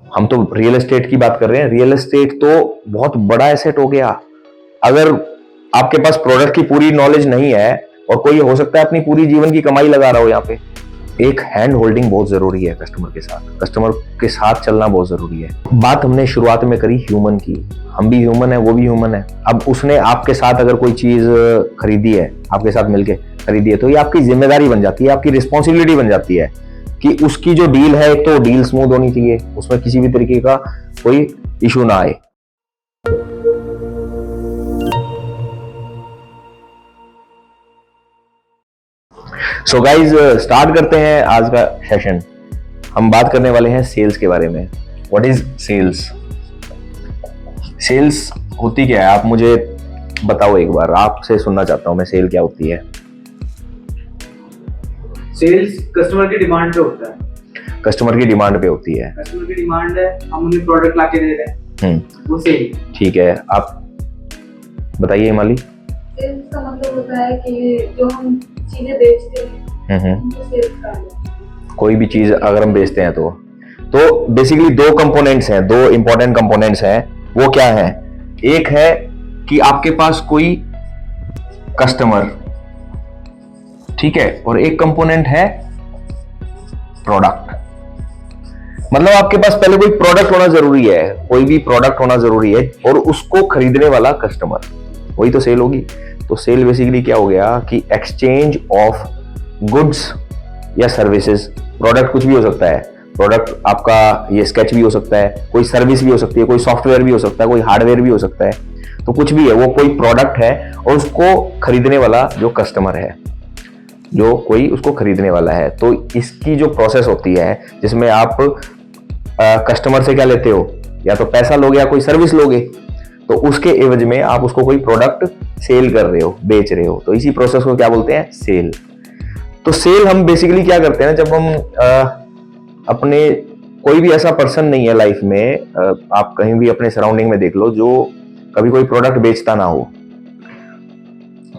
हम तो real estate की बात कर रहे हैं। रियल एस्टेट तो बहुत बड़ा एसेट हो गया। अगर आपके पास प्रोडक्ट की पूरी नॉलेज नहीं है और कोई हो सकता है अपनी पूरी जीवन की कमाई लगा रहा हो यहाँ पे, एक हैंड होल्डिंग बहुत जरूरी है कस्टमर के साथ। कस्टमर के साथ चलना बहुत जरूरी है। बात हमने शुरुआत में करी ह्यूमन की। हम भी ह्यूमन है, वो भी ह्यूमन है। अब उसने आपके साथ अगर कोई चीज खरीदी है, आपके साथ मिलके खरीदी है, तो ये आपकी जिम्मेदारी बन जाती है, आपकी रिस्पॉन्सिबिलिटी बन जाती है कि उसकी जो डील है, एक तो डील स्मूथ होनी चाहिए, उसमें किसी भी तरीके का कोई इशू ना आए। सो गाइज, स्टार्ट करते हैं आज का सेशन। हम बात करने वाले हैं सेल्स के बारे में। What is sales? सेल्स होती क्या है, आप मुझे बताओ एक बार। आपसे सुनना चाहता हूं मैं, सेल क्या होती है? सेल्स कस्टमर की डिमांड पे होता है। कस्टमर की डिमांड पे होती है। कस्टमर की डिमांड है, हम उन्हें प्रोडक्ट लाके दे रहे हैं, वो सेल। ठीक है, आप बताइए हिमाली। सेल्स का मतलब होता है कि जो हम चीजें बेचते हैं उनको सेल्स कहते हैं। कोई भी चीज अगर हम बेचते हैं तो बेसिकली दो कंपोनेंट्स हैं, दो इंपॉर्टेंट कंपोनेंट्स हैं। वो क्या है? एक है कि आपके पास कोई कस्टमर, ठीक है, और एक कंपोनेंट है प्रोडक्ट। मतलब आपके पास पहले कोई प्रोडक्ट होना जरूरी है, कोई भी प्रोडक्ट होना जरूरी है, और उसको खरीदने वाला कस्टमर, वही तो सेल होगी। तो सेल बेसिकली क्या हो गया कि एक्सचेंज ऑफ गुड्स या सर्विसेज। प्रोडक्ट कुछ भी हो सकता है। प्रोडक्ट आपका ये स्केच भी हो सकता है, कोई सर्विस भी हो सकती है, कोई सॉफ्टवेयर भी हो सकता है, कोई हार्डवेयर भी हो सकता है। तो कुछ भी है, वो कोई प्रोडक्ट है और उसको खरीदने वाला जो कस्टमर है, जो कोई उसको खरीदने वाला है। तो इसकी जो प्रोसेस होती है, जिसमें आप कस्टमर से क्या लेते हो, या तो पैसा लोगे या कोई सर्विस लोगे, तो उसके एवज में आप उसको कोई प्रोडक्ट सेल कर रहे हो, बेच रहे हो। तो इसी प्रोसेस को क्या बोलते हैं? सेल। तो सेल हम बेसिकली क्या करते हैं, जब हम अपने, कोई भी ऐसा पर्सन नहीं है लाइफ में, आप कहीं भी अपने सराउंडिंग में देख लो, जो कभी कोई प्रोडक्ट बेचता ना हो।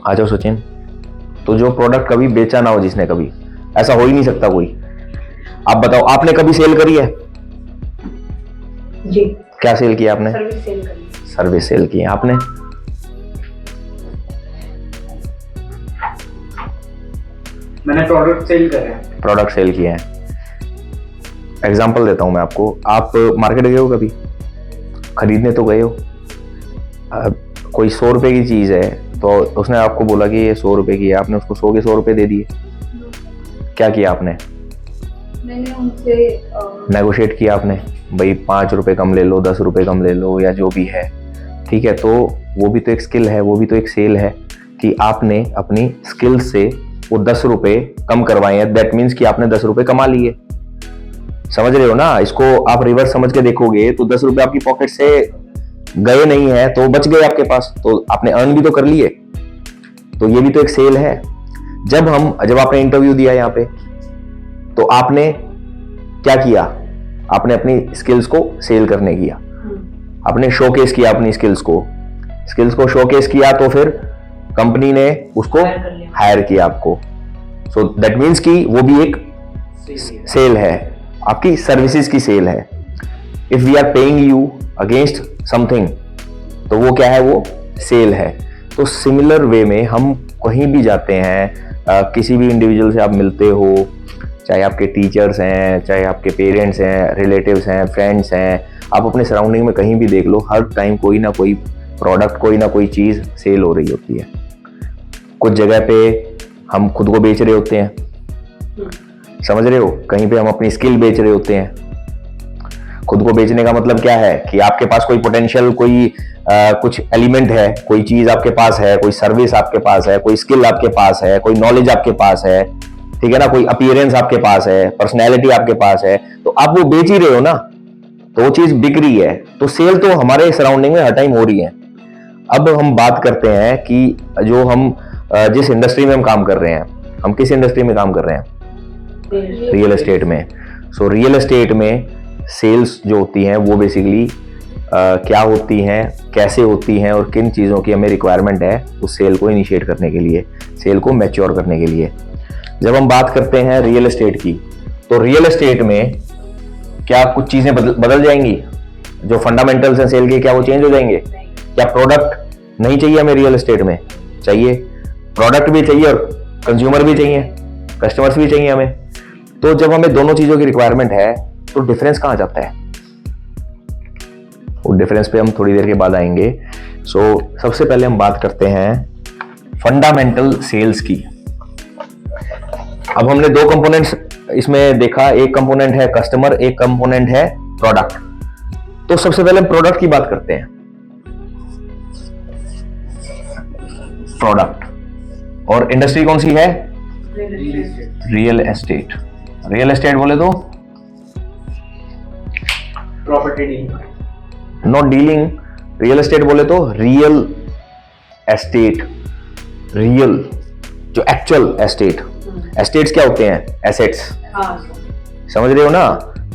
आ जाओ सचिन। तो जो प्रोडक्ट कभी बेचा ना हो जिसने, कभी, ऐसा हो ही नहीं सकता कोई। आप बताओ, आपने कभी सेल करी है? जी। क्या सेल किया आपने? सर्विस सेल करी। सर्विस सेल की है आपने। मैंने प्रोडक्ट सेल करे हैं। प्रोडक्ट सेल किए हैं। एग्जांपल देता हूं मैं आपको। आप मार्केट गए हो कभी? खरीदने तो गए हो। कोई 100 रुपए की चीज है, तो उसने आपको बोला कि ये 100 रुपए की है, आपने उसको 100 के 100 रुपए दे दिए। क्या किया आपने? मैंने उनसे नेगोशिएट किया आपने, भाई 5 रुपए कम ले लो, 10 रुपए कम ले लो, या जो भी है, ठीक है। तो वो भी तो एक स्किल है, वो भी तो एक सेल है कि आपने अपनी स्किल से वो 10 रुपए कम करवाए हैं। दैट मीन्स कि आपने 10 रुपए कमा लिए। समझ रहे हो ना? इसको आप रिवर्स समझ के देखोगे तो 10 रुपए आपकी पॉकेट से गए नहीं है, तो बच गए आपके पास, तो आपने अर्न भी तो कर लिए। तो ये भी तो एक सेल है। जब आपने इंटरव्यू दिया यहाँ पे, तो आपने क्या किया? आपने अपनी स्किल्स को सेल करने किया, आपने शोकेस किया अपनी स्किल्स को शोकेस किया, तो फिर कंपनी ने उसको हायर किया आपको। सो दैट मीन्स कि वो भी एक सेल है, आपकी सर्विसेज की सेल है। If we are paying you against something, तो वो क्या है? वो सेल है। तो सिमिलर वे में हम कहीं भी जाते हैं, किसी भी इंडिविजुअल से आप मिलते हो, चाहे आपके टीचर्स हैं, चाहे आपके पेरेंट्स हैं, रिलेटिव्स हैं, फ्रेंड्स हैं, आप अपने सराउंडिंग में कहीं भी देख लो, हर टाइम कोई ना कोई प्रोडक्ट, कोई ना कोई चीज़ सेल हो रही होती है। कुछ जगह पे हम खुद को बेच रहे होते हैं, समझ रहे हो? कहीं पे हम अपनी स्किल बेच रहे होते हैं। खुद को बेचने का मतलब क्या है कि आपके पास कोई पोटेंशियल, कोई कुछ एलिमेंट है, कोई चीज़ आपके पास है, कोई सर्विस आपके पास है, कोई स्किल आपके पास है, कोई नॉलेज आपके पास है, ठीक है ना, कोई अपीयरेंस आपके पास है, पर्सनैलिटी आपके पास है, तो आप वो बेच ही रहे हो ना, तो वो चीज बिक रही है। तो सेल तो हमारे सराउंडिंग में हर टाइम हो रही है। अब हम बात करते हैं कि जो हम जिस इंडस्ट्री में हम काम कर रहे हैं, हम किस इंडस्ट्री में काम कर रहे हैं? रियल एस्टेट में। सो रियल एस्टेट में सेल्स जो होती हैं वो बेसिकली क्या होती हैं, कैसे होती हैं, और किन चीज़ों की हमें रिक्वायरमेंट है उस सेल को इनिशिएट करने के लिए, सेल को मैच्योर करने के लिए। जब हम बात करते हैं रियल एस्टेट की, तो रियल एस्टेट में क्या कुछ चीजें बदल जाएंगी? जो फंडामेंटल्स हैं सेल के, क्या वो चेंज हो जाएंगे? क्या प्रोडक्ट नहीं चाहिए हमें रियल एस्टेट में? चाहिए, प्रोडक्ट भी चाहिए और कंज्यूमर भी चाहिए, कस्टमर्स भी चाहिए हमें। तो जब हमें दोनों चीजों की रिक्वायरमेंट है तो डिफरेंस कहां जाता है? वो डिफरेंस पे हम थोड़ी देर के बाद आएंगे। सबसे पहले हम बात करते हैं फंडामेंटल सेल्स की। अब हमने दो कंपोनेंट्स इसमें देखा, एक कंपोनेंट है कस्टमर, एक कंपोनेंट है प्रोडक्ट। तो सबसे पहले हम प्रोडक्ट की बात करते हैं। प्रोडक्ट और इंडस्ट्री कौन सी है? Real estate. रियल एस्टेट बोले तो property dealing, not dealing. Real estate बोले तो रियल एस्टेट, रियल जो एक्चुअल एस्टेट। एस्टेट्स क्या होते हैं? एसेट्स, समझ रहे हो ना?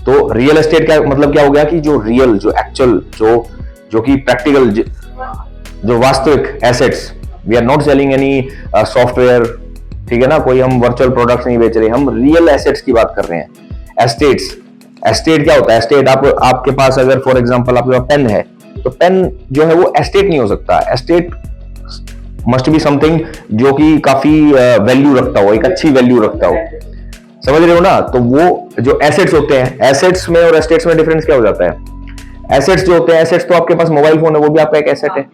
तो रियल एस्टेट का मतलब क्या हो गया कि जो रियल, जो एक्चुअल, जो कि प्रैक्टिकल, जो वास्तविक assets. We are not selling any software, ठीक है ना? कोई हम वर्चुअल प्रोडक्ट्स नहीं बेच रहे, हम रियल एसेट्स की बात कर रहे हैं। एस्टेट्स, एस्टेट क्या होता है? एस्टेट आपके पास अगर फॉर एग्जांपल आपके पास पेन है, तो पेन जो है वो एस्टेट नहीं हो सकता। एस्टेट मस्ट बी समथिंग जो कि काफी वैल्यू रखता हो, एक अच्छी वैल्यू रखता हो, समझ रहे हो ना? तो वो जो एसेट्स होते हैं, एसेट्स में और एस्टेट्स में डिफरेंस क्या हो जाता है? एसेट्स जो होते हैं, एसेट्स तो आपके पास मोबाइल फोन है, वो भी आपका एक एसेट है,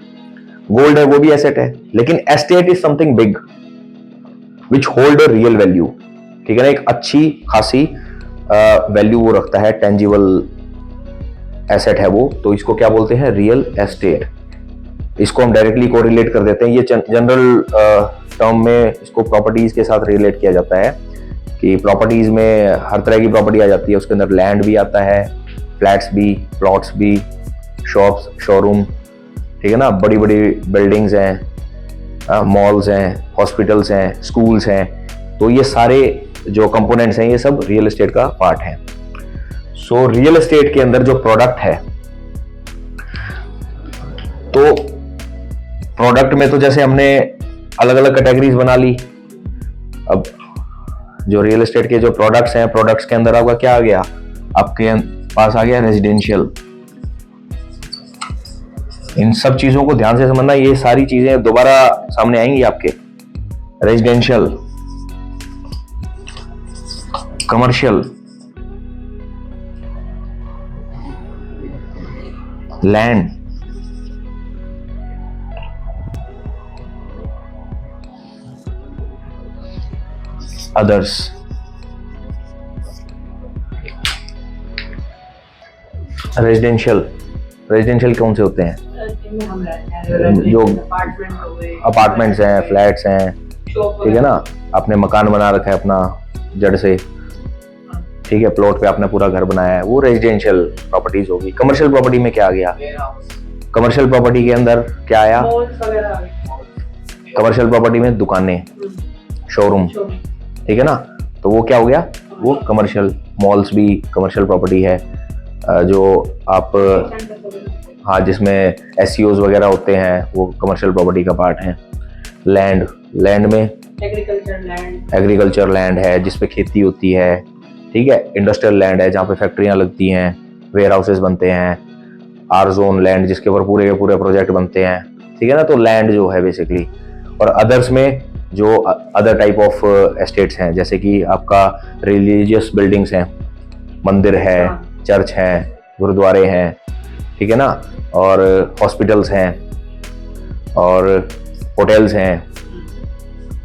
गोल्ड है वो भी एसेट है। लेकिन estate is something big which hold a real value, ठीक है ना? एक अच्छी खासी वैल्यू वो रखता है, टेंजिबल एसेट है वो। तो इसको क्या बोलते हैं? Real estate. इसको हम डायरेक्टली कोरिलेट कर देते हैं। ये जनरल टर्म में इसको प्रॉपर्टीज के साथ रिलेट किया जाता है कि प्रॉपर्टीज में हर तरह की प्रॉपर्टी आ जाती है। उसके अंदर लैंड भी आता है, फ्लैट्स भी, प्लॉट्स भी, शॉप्स, शोरूम, ठीक है ना? बड़ी बड़ी बिल्डिंग्स हैं, मॉल्स हैं, हॉस्पिटल्स हैं, स्कूल्स हैं। तो ये सारे जो कंपोनेंट्स हैं ये सब रियल एस्टेट का पार्ट है। सो रियल एस्टेट के अंदर जो प्रोडक्ट है, तो प्रोडक्ट में तो जैसे हमने अलग अलग कैटेगरीज बना ली। अब जो रियल एस्टेट के जो प्रोडक्ट्स हैं, प्रोडक्ट्स के अंदर आपका क्या आ गया? आपके पास आ गया रेजिडेंशियल। इन सब चीजों को ध्यान से समझना, ये सारी चीजें दोबारा सामने आएंगी आपके। Residential, commercial, land, others. Residential कौन से होते हैं? जो अपार्टमेंट्स हैं, फ्लैट्स हैं, ठीक है ना? आपने मकान बना रखा है अपना जड़ से, ठीक है, प्लॉट पे आपने पूरा घर बनाया है, वो रेजिडेंशियल प्रॉपर्टीज होगी। कमर्शियल प्रॉपर्टी में क्या आ गया? कमर्शियल प्रॉपर्टी के अंदर क्या आया? कमर्शियल प्रॉपर्टी में दुकानें, शोरूम, ठीक है ना? तो वो क्या हो गया? वो कमर्शियल। मॉल्स भी कमर्शियल प्रॉपर्टी है। जो आप हाँ जिसमें एसईओज वगैरह होते हैं वो कमर्शियल प्रॉपर्टी का पार्ट है। लैंड में एग्रीकल्चर लैंड है जिसपे खेती होती है, ठीक है। इंडस्ट्रियल लैंड है जहाँ पे फैक्ट्रियाँ लगती हैं, वेयर हाउसेज बनते हैं। आर जोन लैंड जिसके ऊपर पूरे के पूरे प्रोजेक्ट बनते हैं, ठीक है ना। तो लैंड जो है बेसिकली। और अदर्स में जो अदर टाइप ऑफ एस्टेट्स हैं जैसे कि आपका रिलीजियस बिल्डिंग्स हैं, मंदिर है, चर्च हैं, गुरुद्वारे हैं, ठीक है ना। और हॉस्पिटल्स हैं और होटल्स हैं,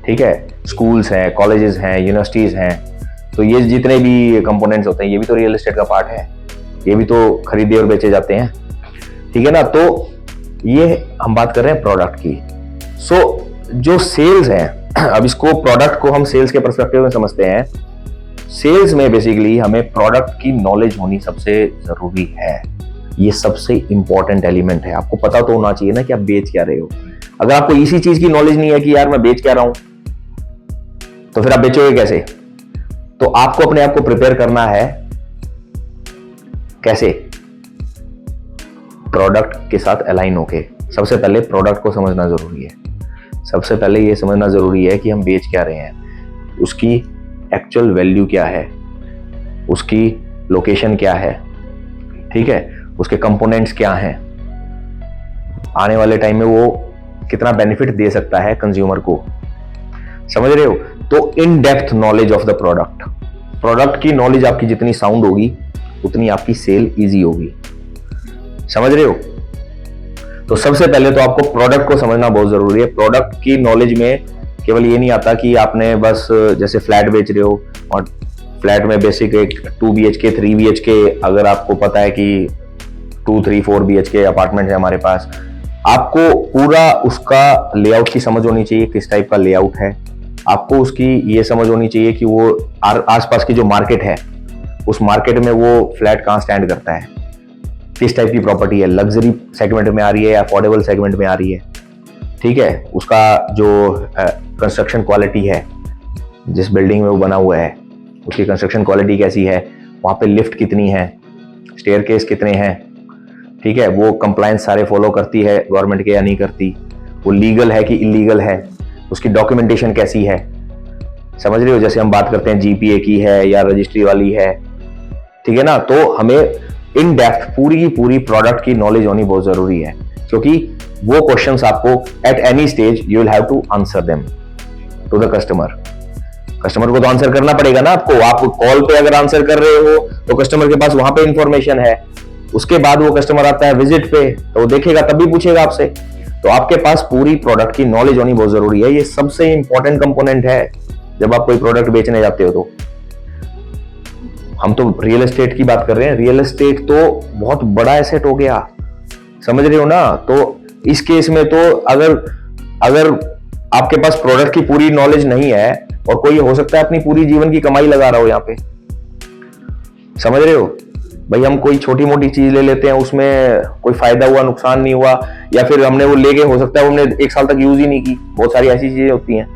ठीक है, स्कूल्स हैं, कॉलेजेस हैं, यूनिवर्सिटीज़ हैं। तो ये जितने भी कंपोनेंट्स होते हैं ये भी तो रियल एस्टेट का पार्ट है, ये भी तो खरीदे और बेचे जाते हैं, ठीक है ना। तो ये हम बात कर रहे हैं प्रोडक्ट की। सो जो सेल्स हैं, अब इसको प्रोडक्ट को हम सेल्स के पर्सपेक्टिव में समझते हैं। सेल्स में बेसिकली हमें प्रोडक्ट की नॉलेज होनी सबसे जरूरी है। ये सबसे इंपॉर्टेंट एलिमेंट है। आपको पता तो होना चाहिए ना कि आप बेच क्या रहे हो। अगर आपको इसी चीज की नॉलेज नहीं है कि यार मैं बेच क्या रहा हूं, तो फिर आप बेचोगे कैसे? तो आपको अपने आप को प्रिपेयर करना है। कैसे? प्रोडक्ट के साथ अलाइन होके। सबसे पहले प्रोडक्ट को समझना जरूरी है। सबसे पहले ये समझना जरूरी है कि हम बेच क्या रहे हैं, उसकी एक्चुअल वैल्यू क्या है, उसकी लोकेशन क्या है, ठीक है, उसके कंपोनेंट्स क्या हैं, आने वाले टाइम में वो कितना बेनिफिट दे सकता है कंज्यूमर को, समझ रहे हो। तो in depth knowledge of the product की नॉलेज आपकी जितनी साउंड होगी उतनी आपकी सेल इजी होगी, समझ रहे हो। तो सबसे पहले तो आपको प्रोडक्ट को समझना बहुत जरूरी है। प्रोडक्ट की नॉलेज में केवल ये नहीं आता कि आपने बस जैसे फ्लैट बेच रहे हो और फ्लैट में बेसिक एक 2 BHK 3 BHK, अगर आपको पता है कि 2, 3, 4 BHK अपार्टमेंट है हमारे पास, आपको पूरा उसका लेआउट की समझ होनी चाहिए, किस टाइप का लेआउट है। आपको उसकी ये समझ होनी चाहिए कि वो आसपास की जो मार्केट है उस मार्केट में वो फ्लैट कहाँ स्टैंड करता है, किस टाइप की प्रॉपर्टी है, लग्जरी सेगमेंट में आ रही है या अफोर्डेबल सेगमेंट में आ रही है, ठीक है। उसका जो कंस्ट्रक्शन क्वालिटी है, जिस बिल्डिंग में वो बना हुआ है उसकी कंस्ट्रक्शन क्वालिटी कैसी है, वहाँ पे लिफ्ट कितनी है, स्टेयरकेस कितने हैं, ठीक है, वो कंप्लायंस सारे फॉलो करती है गवर्नमेंट के या नहीं करती, वो लीगल है कि इलीगल है, उसकी डॉक्यूमेंटेशन कैसी है, समझ रहे हो। जैसे हम बात करते हैं GPA की है या रजिस्ट्री वाली है, ठीक है ना। तो हमें इन डेप्थ पूरी की पूरी प्रोडक्ट की नॉलेज होनी बहुत जरूरी है, क्योंकि वो क्वेश्चंस आपको at any stage you will have to answer them to the customer. Customer को तो आंसर करना पड़ेगा ना आपको। आप कॉल पे अगर आंसर कर रहे हो तो कस्टमर के पास वहां पे इंफॉर्मेशन है, उसके बाद वो कस्टमर आता है विजिट पे तो वो देखेगा तभी पूछेगा आपसे। तो आपके पास पूरी प्रोडक्ट की नॉलेज होनी बहुत जरूरी है। ये सबसे इंपॉर्टेंट कंपोनेंट है जब आप कोई प्रोडक्ट बेचने जाते हो। तो हम तो रियल एस्टेट की बात कर रहे हैं, रियल एस्टेट तो बहुत बड़ा एसेट हो गया, समझ रहे हो ना। तो इस केस में तो अगर आपके पास प्रोडक्ट की पूरी नॉलेज नहीं है और कोई हो सकता है अपनी पूरी जीवन की कमाई लगा रहा हो यहाँ पे, समझ रहे हो भाई। हम कोई छोटी मोटी चीज ले लेते हैं, उसमें कोई फायदा हुआ नुकसान नहीं हुआ, या फिर हमने वो लेके हो सकता है हमने 1 साल तक यूज ही नहीं की, बहुत सारी ऐसी चीजें होती हैं,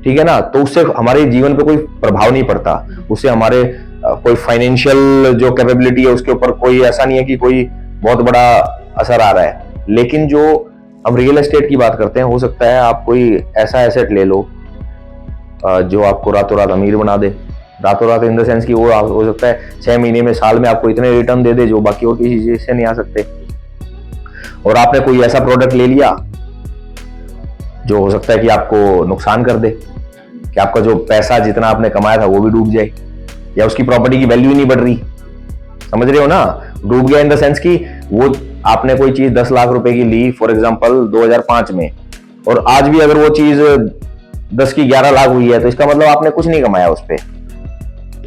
ठीक है ना। तो उससे हमारे जीवन पे कोई प्रभाव नहीं पड़ता, उससे हमारे कोई फाइनेंशियल जो कैपेबिलिटी है उसके ऊपर कोई ऐसा नहीं है कि कोई बहुत बड़ा असर आ रहा है। लेकिन जो हम रियल एस्टेट की बात करते हैं, हो सकता है आप कोई ऐसा एसेट ले लो जो आपको रातों रात अमीर बना दे। रातों रात इन द सेंस कि वो हो सकता है 6 महीने में, साल में आपको इतने रिटर्न दे दे जो बाकी और किसी चीज से नहीं आ सकते। और आपने कोई ऐसा प्रोडक्ट ले लिया जो हो सकता है कि आपको नुकसान कर दे, कि आपका जो पैसा जितना आपने कमाया था वो भी डूब जाए, या उसकी प्रॉपर्टी की वैल्यू ही नहीं बढ़ रही, समझ रहे हो ना। डूब गया इन द सेंस कि वो आपने कोई चीज 10 लाख रुपए की ली फॉर एग्जांपल 2005 में, और आज भी अगर वो चीज 10 की 11 लाख हुई है तो इसका मतलब आपने कुछ नहीं कमाया उस पे।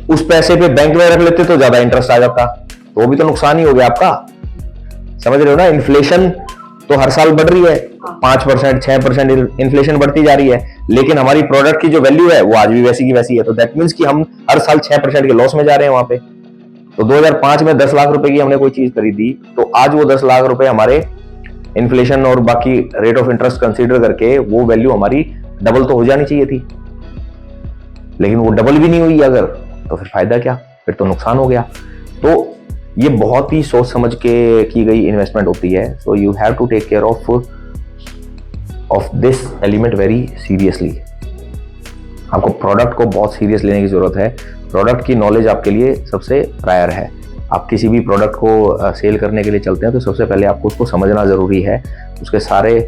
उस पैसे पे बैंक में रख लेते तो ज्यादा इंटरेस्ट आ जाता, तो वो भी तो नुकसान ही हो गया आपका, समझ रहे हो ना। इन्फ्लेशन तो हर साल बढ़ रही है, 5%, 6% इन्फ्लेशन बढ़ती जा रही है, लेकिन हमारी प्रोडक्ट की जो वैल्यू है वो आज भी वैसी की वैसी है। तो दैट मींस कि हम हर साल 6% के लॉस में जा रहे हैं वहां पे। तो 2005 में 10 लाख रुपए की हमने कोई चीज खरीदी, तो आज वो 10 लाख रुपए हमारे इन्फ्लेशन और बाकी रेट ऑफ इंटरेस्ट कंसीडर करके वो वैल्यू हमारी डबल तो हो जानी चाहिए थी, लेकिन वो डबल भी नहीं हुई अगर, तो फिर फायदा क्या, फिर तो नुकसान हो गया। तो ये बहुत ही सोच समझ के की गई इन्वेस्टमेंट होती है। So you have to take care of this element very seriously. आपको प्रोडक्ट को बहुत सीरियस लेने की जरूरत है। प्रोडक्ट की नॉलेज आपके लिए सबसे प्रायर है। आप किसी भी प्रोडक्ट को सेल करने के लिए चलते हैं तो सबसे पहले आपको उसको समझना ज़रूरी है। उसके सारे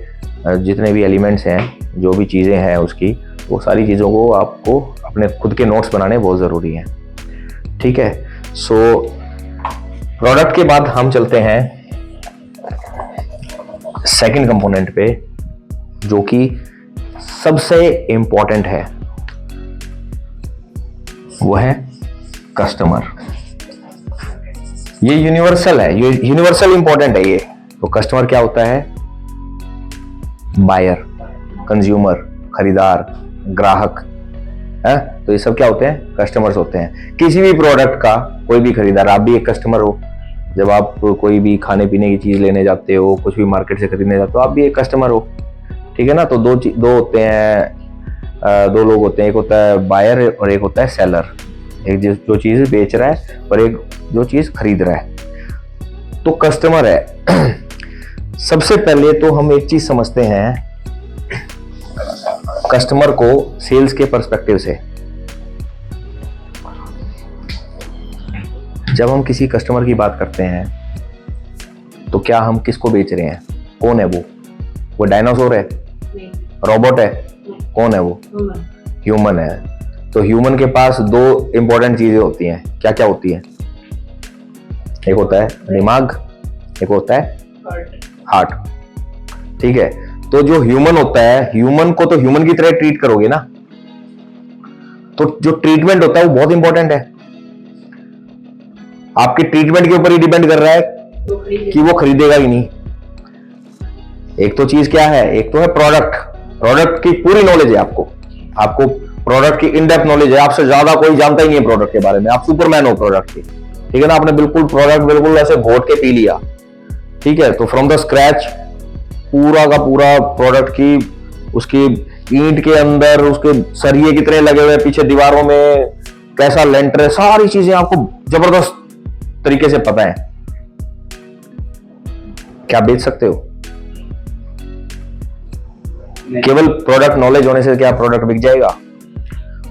जितने भी एलिमेंट्स हैं, जो भी चीज़ें हैं उसकी, वो सारी चीज़ों को आपको अपने खुद के नोट्स बनाने बहुत ज़रूरी हैं, ठीक है। सो प्रोडक्ट के बाद हम चलते हैं सेकंड कंपोनेंट पे, जो कि सबसे इंपॉर्टेंट है, वो है कस्टमर। ये यूनिवर्सल है, ये यूनिवर्सल इंपॉर्टेंट है ये। तो कस्टमर क्या होता है? बायर, कंज्यूमर, खरीदार, ग्राहक है। तो ये सब क्या होते हैं? कस्टमर्स होते हैं। किसी भी प्रोडक्ट का कोई भी खरीदार, आप भी एक कस्टमर हो। जब आप कोई भी खाने पीने की चीज लेने जाते हो, कुछ भी मार्केट से खरीदने जाते हो, आप भी एक कस्टमर हो, ठीक है ना। तो दो होते हैं, दो लोग होते हैं, एक होता है बायर और एक होता है सेलर। एक जो चीज बेच रहा है और एक जो चीज खरीद रहा है। तो कस्टमर है। सबसे पहले तो हम एक चीज समझते हैं कस्टमर को सेल्स के पर्सपेक्टिव से। जब हम किसी कस्टमर की बात करते हैं तो क्या हम किसको बेच रहे हैं? कौन है वो डायनासोर है, नहीं, रोबोट है, नहीं, कौन है वो? human, ह्यूमन है। तो ह्यूमन के पास दो इंपॉर्टेंट चीजें होती हैं, क्या क्या होती हैं? एक होता है दिमाग, एक होता है heart, हार्ट। ठीक है, तो जो ह्यूमन होता है, ह्यूमन को तो ह्यूमन की तरह ट्रीट करोगे ना, तो जो ट्रीटमेंट होता है वो बहुत इंपॉर्टेंट है। आपकी ट्रीटमेंट के ऊपर ही डिपेंड कर रहा है तो खरीदे। कि वो खरीदेगा ही नहीं। एक तो चीज क्या है, एक तो है प्रोडक्ट की पूरी नॉलेज है आपको प्रोडक्ट की इन डेप्थ नॉलेज है, आपसे ज्यादा कोई जानता ही नहीं है प्रोडक्ट के बारे में, आप सुपरमैन हो प्रोडक्ट के। ठीक है ना, आपने बिल्कुल प्रोडक्ट बिल्कुल ऐसे घोट के पी लिया। ठीक है, तो फ्रॉम द स्क्रैच पूरा का पूरा प्रोडक्ट की, उसकी ईंट के अंदर उसके सरिये कितने लगे हुए पीछे दीवारों में, कैसा लेंटर है, सारी चीजें आपको जबरदस्त तरीके से पता है। क्या बेच सकते हो? केवल प्रोडक्ट नॉलेज होने से क्या प्रोडक्ट बिक जाएगा?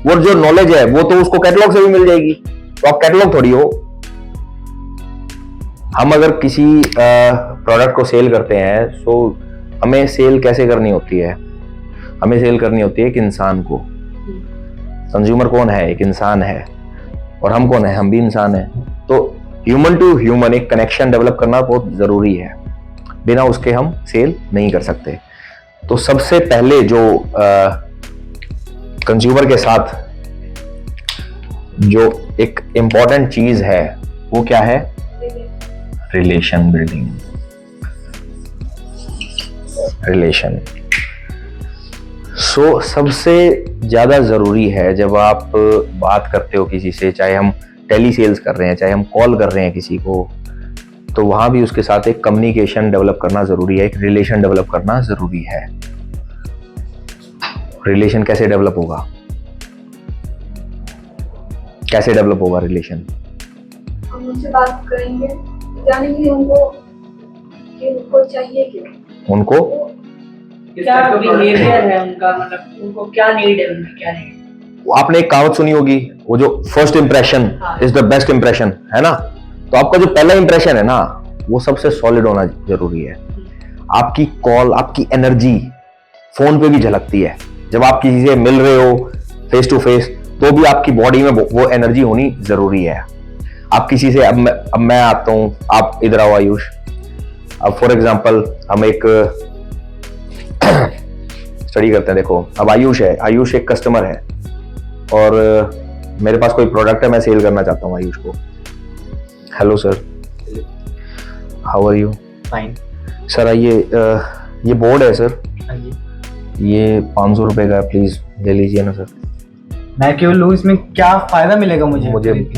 वो जो नॉलेज है वो तो उसको कैटलॉग से भी मिल जाएगी, तो आप कैटलॉग थोड़ी हो। हम अगर किसी प्रोडक्ट को सेल करते हैं तो हमें सेल कैसे करनी होती है? हमें सेल करनी होती है एक इंसान को। कंज्यूमर कौन है? एक इंसान है। और हम कौन है? हम भी इंसान है। तो ह्यूमन टू ह्यूमन एक कनेक्शन डेवलप करना बहुत जरूरी है, बिना उसके हम सेल नहीं कर सकते। तो सबसे पहले जो कंज्यूमर के साथ जो एक इंपॉर्टेंट चीज है वो क्या है? Relation building. रिलेशन सबसे ज्यादा जरूरी है जब आप बात करते हो किसी से, चाहे हम टेली सेल्स कर रहे हैं, चाहे हम कॉल कर रहे हैं किसी को, तो वहां भी उसके साथ एक कम्युनिकेशन डेवलप करना जरूरी है, एक रिलेशन डेवलप करना जरूरी है। रिलेशन कैसे डेवलप होगा? कैसे डेवलप होगा रिलेशन? हम उनसे बात करेंगे, जानेंगे उनको कि उनको चाहिए क्या, उनको क्या बिहेवियर है उनका, मतलब उनको क्या नीड है, उनकी क्या नीड। आपने एक कहावत सुनी होगी, वो जो first impression is the best impression, है ना? तो आपका जो पहला इंप्रेशन है ना, वो सबसे सॉलिड होना जरूरी है। आपकी कॉल, आपकी एनर्जी फोन पे भी झलकती है। जब आप किसी से मिल रहे हो फेस टू फेस, तो भी आपकी बॉडी में वो एनर्जी होनी जरूरी है। आप किसी से, अब मैं आता हूं, आप इधर आओ आयुष। अब फॉर एग्जांपल हम एक स्टडी करते हैं। देखो, अब आयुष है, आयुष एक कस्टमर है और मेरे पास कोई प्रोडक्ट है, मैं सेल करना चाहता हूँ आयुष को। Hello sir, how are you? Fine sir ये बोर्ड है सर, हाँ जी। ये 500 रुपए का है, प्लीज ले लीजिए ना सर। मैं क्यों लूँ? इसमें क्या फायदा मिलेगा मुझे?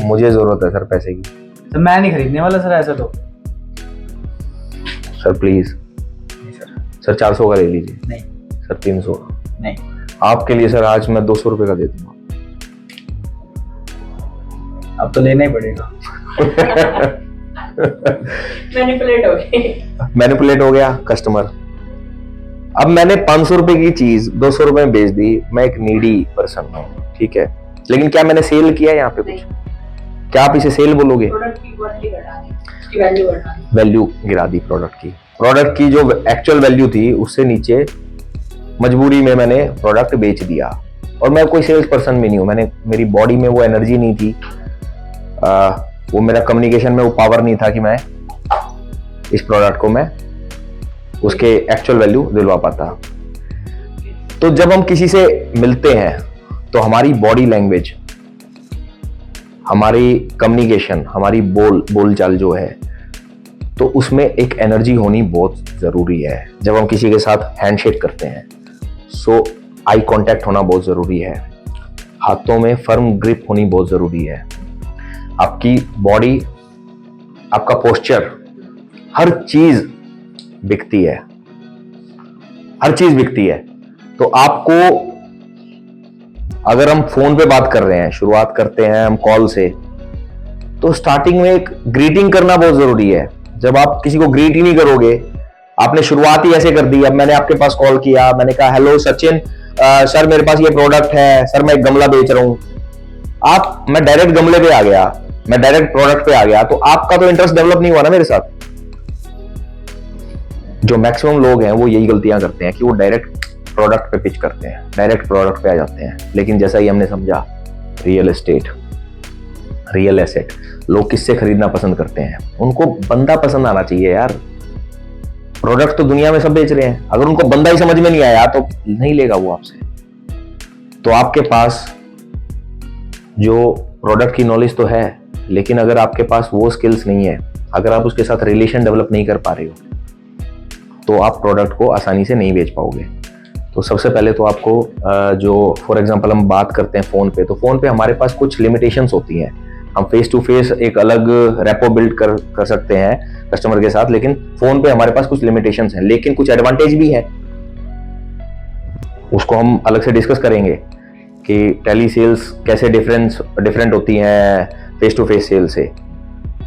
मुझे जरूरत है सर पैसे की। तो मैं नहीं खरीदने वाला सर ऐसा तो। Sir please. नहीं सर। सर 400 का ले लीजिए। नहीं सर 300। नहीं। आपके लिए सर आज मैं 200 रुपए का दे दूंगा। अब तो लेना ही पड़ेगा। मैनिपुलेट हो गया कस्टमर। अब मैंने 500 रुपए की चीज 200 रुपए में बेच दी। मैं एक नीडी पर्सन हूँ, ठीक है, लेकिन क्या मैंने सेल किया यहाँ पे कुछ? क्या आप इसे सेल बोलोगे? वैल्यू गिरा दी प्रोडक्ट की जो एक्चुअल वैल्यू थी उससे नीचे मजबूरी में मैंने प्रोडक्ट बेच दिया। और मैं कोई सेल्स पर्सन भी नहीं हूँ, मेरी बॉडी में वो एनर्जी नहीं थी, वो मेरा कम्युनिकेशन में वो पावर नहीं था कि मैं इस प्रोडक्ट को मैं उसके एक्चुअल वैल्यू दिलवा पाता। तो जब हम किसी से मिलते हैं तो हमारी बॉडी लैंग्वेज, हमारी कम्युनिकेशन, हमारी बोलचाल जो है, तो उसमें एक एनर्जी होनी बहुत जरूरी है। जब हम किसी के साथ हैंडशेक करते हैं, सो आई कांटेक्ट होना बहुत जरूरी है, हाथों में फर्म ग्रिप होनी बहुत जरूरी है, आपकी बॉडी, आपका पोस्चर, हर चीज बिकती है, हर चीज बिकती है। तो आपको, अगर हम फोन पे बात कर रहे हैं, शुरुआत करते हैं हम कॉल से, तो स्टार्टिंग में एक ग्रीटिंग करना बहुत जरूरी है। जब आप किसी को ग्रीट ही नहीं करोगे, आपने शुरुआत ही ऐसे कर दी, अब मैंने आपके पास कॉल किया, मैंने कहा हेलो सचिन, सर मेरे पास ये प्रोडक्ट है, सर मैं एक गमला बेच रहा हूं। मैं डायरेक्ट गमले पे आ गया, मैं डायरेक्ट प्रोडक्ट पे आ गया, तो आपका तो इंटरेस्ट डेवलप नहीं हुआ ना मेरे साथ। जो मैक्सिमम लोग हैं वो यही गलतियां करते हैं कि वो डायरेक्ट प्रोडक्ट पे पिच करते हैं, डायरेक्ट प्रोडक्ट पे आ जाते हैं। लेकिन जैसा ही हमने समझा, रियल एस्टेट, रियल एसेट, लोग किससे खरीदना पसंद करते हैं? उनको बंदा पसंद आना चाहिए यार। प्रोडक्ट तो दुनिया में सब बेच रहे हैं, अगर उनको बंदा ही समझ में नहीं आया तो नहीं लेगा वो आपसे। तो आपके पास जो प्रोडक्ट की नॉलेज तो है, लेकिन अगर आपके पास वो स्किल्स नहीं है, अगर आप उसके साथ रिलेशन डेवलप नहीं कर पा रहे हो, तो आप प्रोडक्ट को आसानी से नहीं बेच पाओगे। तो सबसे पहले तो आपको जो फॉर एग्जांपल हम बात करते हैं फ़ोन पे, तो फ़ोन पे हमारे पास कुछ लिमिटेशंस होती हैं। हम फेस टू फेस एक अलग रेपो बिल्ड कर सकते हैं कस्टमर के साथ, लेकिन फ़ोन पे हमारे पास कुछ लिमिटेशंस हैं, लेकिन कुछ एडवांटेज भी है। उसको हम अलग से डिस्कस करेंगे कि टेली सेल्स कैसे डिफरेंट होती हैं फेस टू फेस सेल से,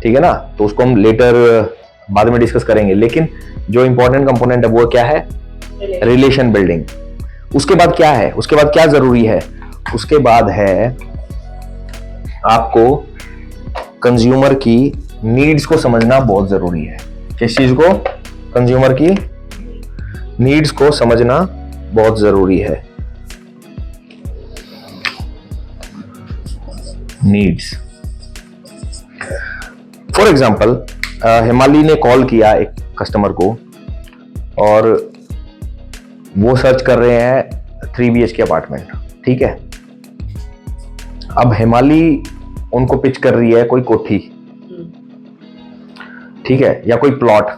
ठीक है ना। तो उसको हम लेटर बाद में डिस्कस करेंगे। लेकिन जो इंपॉर्टेंट कंपोनेंट है वो क्या है? Relation building. उसके बाद क्या है? उसके बाद क्या जरूरी है? उसके बाद है आपको कंज्यूमर की नीड्स को समझना बहुत जरूरी है। किस चीज को? कंज्यूमर की नीड्स को समझना बहुत जरूरी है। नीड्स, फॉर एग्जाम्पल हिमाली ने कॉल किया एक कस्टमर को और वो सर्च कर रहे हैं 3 BHK अपार्टमेंट, ठीक है। अब हिमाली उनको पिच कर रही है कोई कोठी, ठीक है, या कोई प्लॉट,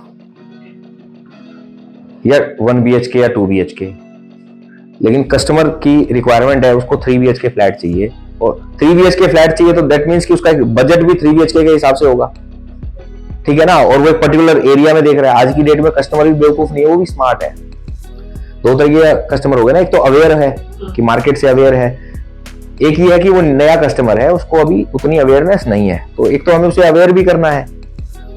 या 1 BHK या 2 BHK। लेकिन कस्टमर की रिक्वायरमेंट है, उसको 3 BHK फ्लैट चाहिए, और 3 BHK फ्लैट चाहिए तो दैट मीन्स कि उसका बजट भी 3 BHK के हिसाब से होगा, ठीक है ना। और वो एक पर्टिकुलर एरिया में देख रहा है। आज की डेट में कस्टमर भी बेवकूफ नहीं है, वो भी स्मार्ट है। दो तरह के कस्टमर हो गए ना, एक तो अवेयर है कि मार्केट से अवेयर है, एक ही है कि वो नया कस्टमर है, उसको अभी उतनी अवेयरनेस नहीं है। तो एक तो हमें उसे अवेयर भी करना है,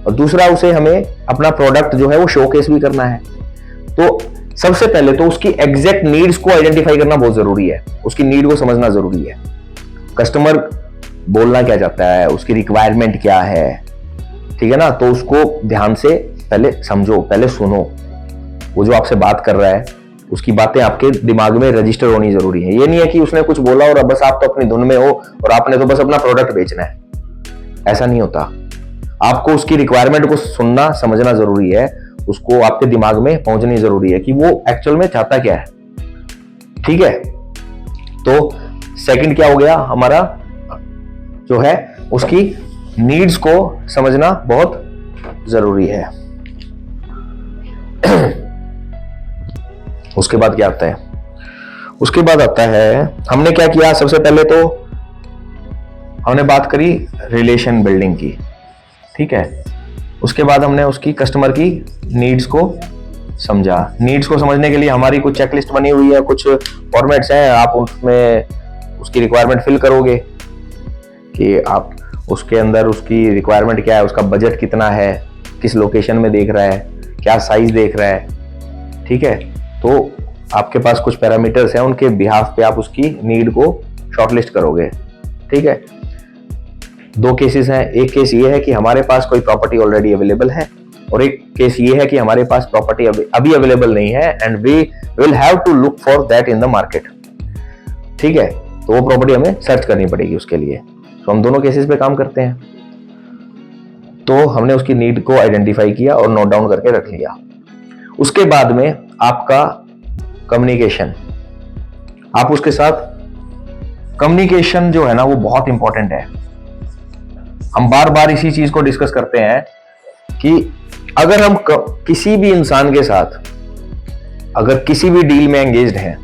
और दूसरा उसे हमें अपना प्रोडक्ट जो है वो शोकेस भी करना है। तो सबसे पहले तो उसकी एग्जैक्ट नीड्स को आइडेंटिफाई करना बहुत जरूरी है, उसकी नीड को समझना जरूरी है। कस्टमर बोलना क्या चाहता है, उसकी रिक्वायरमेंट क्या है, ठीक है ना। तो उसको ध्यान से पहले समझो, पहले सुनो। वो जो आपसे बात कर रहा है उसकी बातें आपके दिमाग में रजिस्टर होनी जरूरी है। ये नहीं है कि उसने कुछ बोला और बस आप तो अपनी धुन में हो और आपने तो बस अपना प्रोडक्ट बेचना है, ऐसा नहीं होता। आपको उसकी रिक्वायरमेंट को सुनना समझना जरूरी है, उसको आपके दिमाग में पहुंचनी जरूरी है कि वो एक्चुअल में चाहता क्या है, ठीक है। तो सेकंड क्या हो गया हमारा, जो है उसकी नीड्स को समझना बहुत जरूरी है। उसके बाद क्या आता है? उसके बाद आता है, हमने क्या किया, सबसे पहले तो हमने बात करी रिलेशन बिल्डिंग की, ठीक है। उसके बाद हमने उसकी कस्टमर की नीड्स को समझा। नीड्स को समझने के लिए हमारी कुछ चेकलिस्ट बनी हुई है, कुछ फॉर्मेट्स हैं, आप उसमें उसकी रिक्वायरमेंट फिल करोगे कि आप उसके अंदर उसकी रिक्वायरमेंट क्या है, उसका बजट कितना है, किस लोकेशन में देख रहा है, क्या साइज देख रहा है, ठीक है। तो आपके पास कुछ पैरामीटर्स हैं, उनके बिहाफ पे आप उसकी नीड को शॉर्टलिस्ट करोगे, ठीक है। 2 केसेस हैं, एक केस ये है कि हमारे पास कोई प्रॉपर्टी ऑलरेडी अवेलेबल है, और एक केस ये है कि हमारे पास प्रॉपर्टी अभी अवेलेबल नहीं है and we will have to look for that in the market, ठीक है। तो वो प्रॉपर्टी हमें सर्च करनी पड़ेगी उसके लिए। तो हम दोनों केसेस पे काम करते हैं। तो हमने उसकी नीड को आइडेंटिफाई किया और नोट डाउन करके रख लिया। उसके बाद में आपका कम्युनिकेशन, आप उसके साथ कम्युनिकेशन जो है ना वो बहुत इंपॉर्टेंट है। हम बार बार इसी चीज को डिस्कस करते हैं कि अगर हम किसी भी इंसान के साथ अगर किसी भी डील में एंगेज्ड हैं,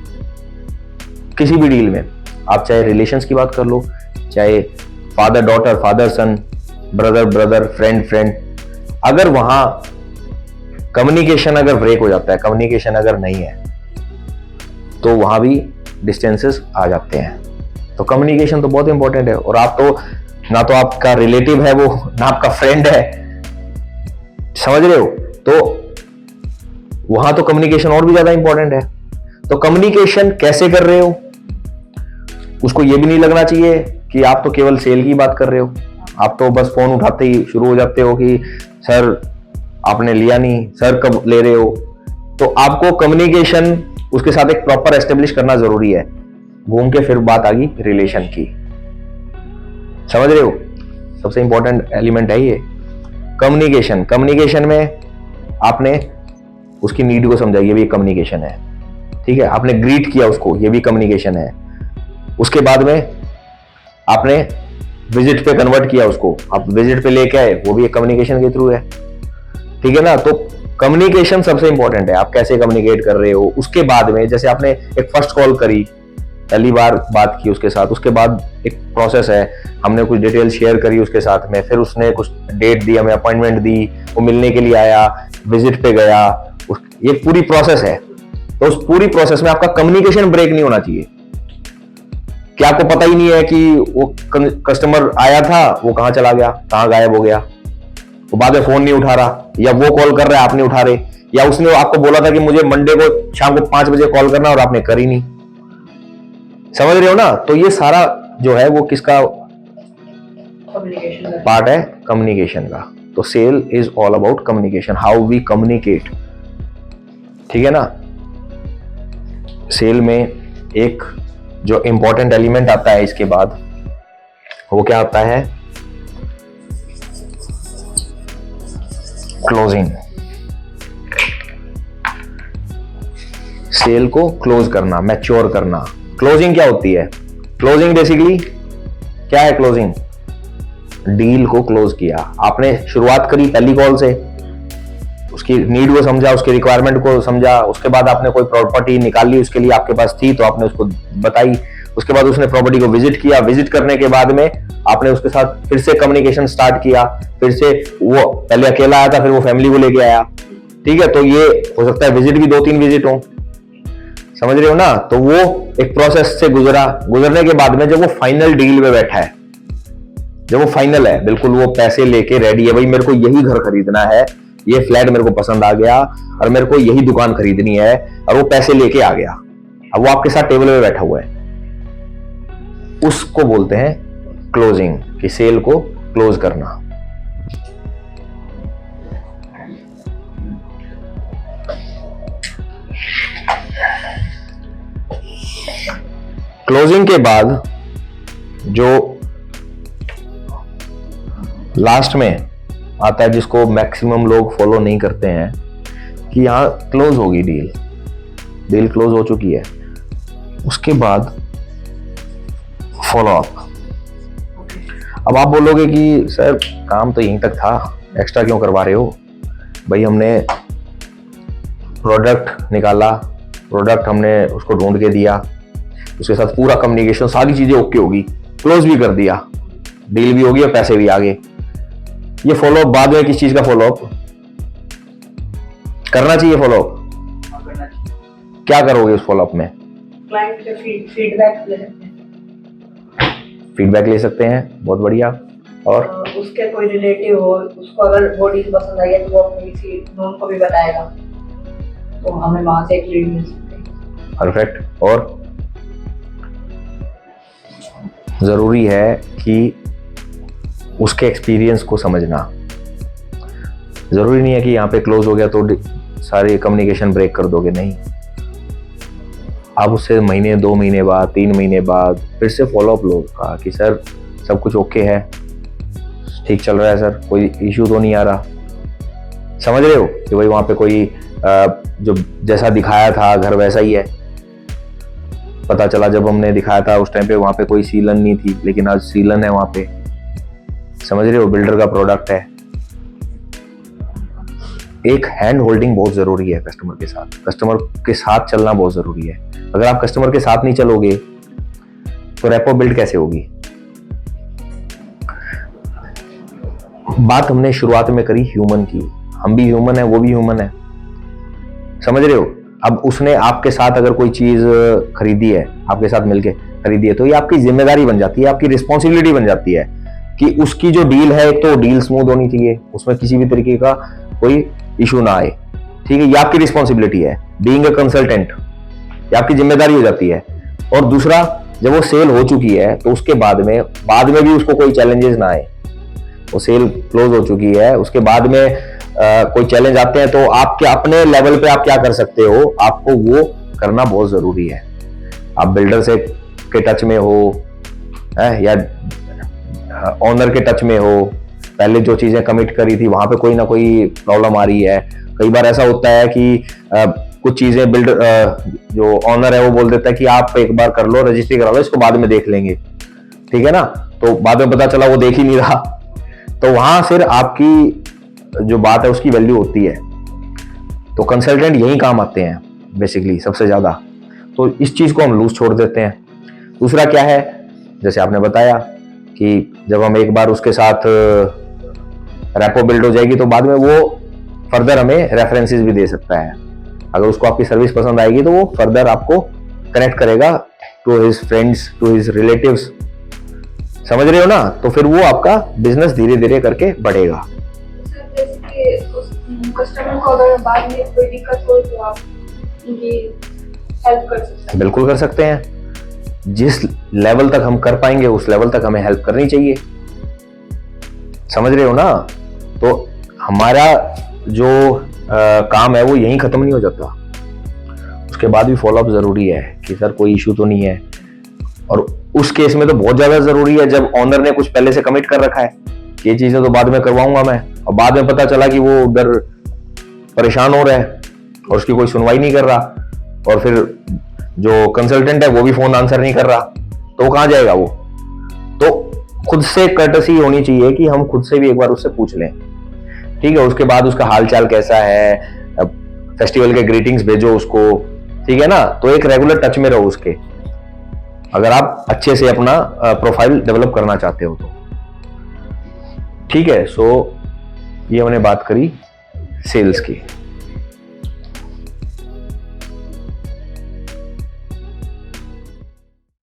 किसी भी डील में, आप चाहे रिलेशंस की बात कर लो, चाहे फादर डॉटर, फादर सन, ब्रदर ब्रदर, फ्रेंड फ्रेंड, अगर वहां कम्युनिकेशन अगर ब्रेक हो जाता है, कम्युनिकेशन अगर नहीं है, तो वहां भी डिस्टेंसेस आ जाते हैं। तो कम्युनिकेशन तो बहुत इंपॉर्टेंट है। और आप तो ना तो आपका रिलेटिव है वो, ना आपका फ्रेंड है, समझ रहे हो। तो वहां तो कम्युनिकेशन और भी ज्यादा इंपॉर्टेंट है। तो कम्युनिकेशन कैसे कर रहे हो, उसको ये भी नहीं लगना चाहिए कि आप तो केवल सेल की बात कर रहे हो, आप तो बस फोन उठाते ही शुरू हो जाते हो कि सर आपने लिया नहीं, सर कब ले रहे हो। तो आपको कम्युनिकेशन उसके साथ एक प्रॉपर एस्टेब्लिश करना जरूरी है। घूम के फिर बात आ गई रिलेशन की, समझ रहे हो, सबसे इंपॉर्टेंट एलिमेंट है ये कम्युनिकेशन। कम्युनिकेशन में आपने उसकी नीड को समझा, ये भी कम्युनिकेशन है, ठीक है। आपने ग्रीट किया उसको, ये भी कम्युनिकेशन है। उसके बाद में आपने विजिट पे कन्वर्ट किया उसको, आप विजिट पे लेके आए, वो भी एक कम्युनिकेशन के थ्रू है, ठीक है ना। तो कम्युनिकेशन सबसे इंपॉर्टेंट है, आप कैसे कम्युनिकेट कर रहे हो। उसके बाद में जैसे आपने एक फर्स्ट कॉल करी, पहली बार बात की उसके साथ, उसके बाद एक प्रोसेस है, हमने कुछ डिटेल शेयर करी उसके साथ में, फिर उसने कुछ डेट दी, हमें अपॉइंटमेंट दी, वो मिलने के लिए आया, विजिट पे गया, ये पूरी प्रोसेस है। तो उस पूरी प्रोसेस में आपका कम्युनिकेशन ब्रेक नहीं होना चाहिए कि आपको पता ही नहीं है कि वो कस्टमर आया था, वो कहां चला गया, कहां गायब हो गया, वो बाद में फोन नहीं उठा रहा, या वो कॉल कर रहा है आप नहीं उठा रहे, या उसने आपको बोला था कि मुझे मंडे को शाम को 5 बजे कॉल करना और आपने कर ही नहीं, समझ रहे हो ना। तो ये सारा जो है वो किसका पार्ट है, कम्युनिकेशन का। तो sale is all about communication, how we communicate, ठीक है ना। सेल में एक जो इंपॉर्टेंट एलिमेंट आता है इसके बाद, वो क्या आता है, क्लोजिंग। सेल को क्लोज करना, मैच्योर करना। क्लोजिंग क्या होती है? क्लोजिंग बेसिकली क्या है? क्लोजिंग डील को क्लोज किया, आपने शुरुआत करी पहली कॉल से, उसकी नीड को समझा, उसके रिक्वायरमेंट को समझा, उसके बाद आपने कोई प्रॉपर्टी निकाल ली, उसके लिए आपके पास थी तो आपने उसको बताई, उसके बाद उसने प्रॉपर्टी को विजिट किया, विजिट करने के बाद में आपने उसके साथ फिर से कम्युनिकेशन स्टार्ट किया, फिर से वो पहले अकेला आया था, फिर वो फैमिली को लेके आया, ठीक है। तो ये हो सकता है विजिट भी 2-3 विजिट हो, समझ रहे हो ना। तो वो एक प्रोसेस से गुजरने के बाद में जब वो फाइनल डील में बैठा है, जब वो फाइनल है, बिल्कुल वो पैसे लेके रेडी है, भाई मेरे को यही घर खरीदना है, ये फ्लैट मेरे को पसंद आ गया और मेरे को यही दुकान खरीदनी है, और वो पैसे लेके आ गया, अब वो आपके साथ टेबल पे बैठा हुआ है, उसको बोलते हैं क्लोजिंग, कि सेल को क्लोज करना। क्लोजिंग के बाद जो लास्ट में आता है, जिसको मैक्सिमम लोग फॉलो नहीं करते हैं, कि यहां क्लोज होगी डील क्लोज हो चुकी है, उसके बाद फॉलो अप। अब आप बोलोगे कि सर काम तो यहीं तक था, एक्स्ट्रा क्यों करवा रहे हो? भाई हमने प्रोडक्ट निकाला, प्रोडक्ट हमने उसको ढूंढ के दिया, उसके साथ पूरा कम्युनिकेशन, सारी चीजें ओके होगी, क्लोज भी कर दिया, डील भी होगी और पैसे भी आ गए। ये फॉलोअप बाद में किस चीज का फॉलोअप करना चाहिए? फॉलोअप क्या करोगे उस फॉलोअप में? क्लाइंट से फीडबैक ले सकते हैं। फीडबैक ले सकते हैं, बहुत बढ़िया। और उसके कोई रिलेटिव हो, उसको अगर वो डील पसंद आई है तो वो अपने किसी नोन को भी बताएगा, तो हमें वहां से एक लीड मिल सकती है। परफेक्ट। और जरूरी है कि उसके एक्सपीरियंस को समझना। जरूरी नहीं है कि यहाँ पे क्लोज हो गया तो सारे कम्युनिकेशन ब्रेक कर दोगे, नहीं। आप उससे महीने, 2 महीने बाद, 3 महीने बाद फिर से फॉलोअप लो का कि सर सब कुछ ओके है, ठीक चल रहा है सर, कोई इश्यू तो नहीं आ रहा, समझ रहे हो कि भाई वहां पे कोई जो जैसा दिखाया था घर वैसा ही है। पता चला जब हमने दिखाया था उस टाइम पे वहां पे कोई सीलन नहीं थी, लेकिन आज सीलन है वहां पे, समझ रहे हो, बिल्डर का प्रोडक्ट है। एक हैंड होल्डिंग बहुत जरूरी है कस्टमर के साथ, कस्टमर के साथ चलना बहुत जरूरी है। अगर आप कस्टमर के साथ नहीं चलोगे तो रैपो बिल्ड कैसे होगी? बात हमने शुरुआत में करी ह्यूमन की, हम भी ह्यूमन है, वो भी ह्यूमन है, समझ रहे हो। अब उसने आपके साथ अगर कोई चीज खरीदी है, आपके साथ मिलके खरीदी है, तो ये आपकी जिम्मेदारी बन जाती है, आपकी रिस्पॉन्सिबिलिटी बन जाती है कि उसकी जो डील है, एक तो डील स्मूथ होनी चाहिए, उसमें किसी भी तरीके का कोई इशू ना आए, ठीक है, ये आपकी रिस्पॉन्सिबिलिटी है। बीइंग अ कंसल्टेंट ये आपकी जिम्मेदारी हो जाती है। और दूसरा, जब वो सेल हो चुकी है तो उसके बाद में भी उसको कोई चैलेंजेस ना आए, वो सेल क्लोज हो चुकी है, उसके बाद में कोई चैलेंज आते हैं तो आपके अपने लेवल पे आप क्या कर सकते हो, आपको वो करना बहुत जरूरी है। आप बिल्डर से के टच में हो या ओनर के टच में हो, पहले जो चीजें कमिट करी थी वहां पे कोई ना कोई प्रॉब्लम आ रही है। कई बार ऐसा होता है कि कुछ चीजें बिल्डर जो ओनर है वो बोल देता है कि आप एक बार कर लो, रजिस्ट्री करा लो, इसको बाद में देख लेंगे, ठीक है ना। तो बाद में पता चला वो देख ही नहीं रहा, तो वहां फिर आपकी जो बात है उसकी वैल्यू होती है। तो कंसल्टेंट यही काम आते हैं बेसिकली सबसे ज्यादा, तो इस चीज को हम लूज छोड़ देते हैं। दूसरा क्या है, जैसे आपने बताया कि जब हम एक बार उसके साथ रैपो बिल्ड हो जाएगी तो बाद में वो फर्दर हमें रेफरेंसेस भी दे सकता है। अगर उसको आपकी सर्विस पसंद आएगी तो वो फर्दर आपको कनेक्ट करेगा to his friends, to his relatives, समझ रहे हो ना। तो फिर वो आपका बिजनेस धीरे धीरे करके बढ़ेगा। कस्टमर को अगर बाद में कोई दिक्कत हो तो आप उनकी हेल्प कर सकते हैं। बिल्कुल कर सकते हैं, जिस लेवल तक हम कर पाएंगे उस लेवल तक हमें हेल्प करनी चाहिए, समझ रहे हो ना। तो हमारा जो काम है वो यहीं खत्म नहीं हो जाता, उसके बाद भी फॉलोअप जरूरी है कि सर कोई इशू तो नहीं है। और उस केस में तो बहुत ज्यादा जरूरी है जब ऑनर ने कुछ पहले से कमिट कर रखा है, ये चीजें तो बाद में करवाऊंगा मैं, और बाद में पता चला कि वो उधर परेशान हो रहा है और उसकी कोई सुनवाई नहीं कर रहा, और फिर जो कंसल्टेंट है वो भी फोन आंसर नहीं कर रहा, तो वो कहाँ जाएगा वो। तो खुद से कर्टसी होनी चाहिए कि हम खुद से भी एक बार उससे पूछ लें, ठीक है। उसके बाद उसका हालचाल कैसा है, फेस्टिवल के ग्रीटिंग्स भेजो उसको, ठीक है ना। तो एक रेगुलर टच में रहो उसके, अगर आप अच्छे से अपना प्रोफाइल डेवलप करना चाहते हो तो, ठीक है। सो ये हमने बात करी सेल्स की।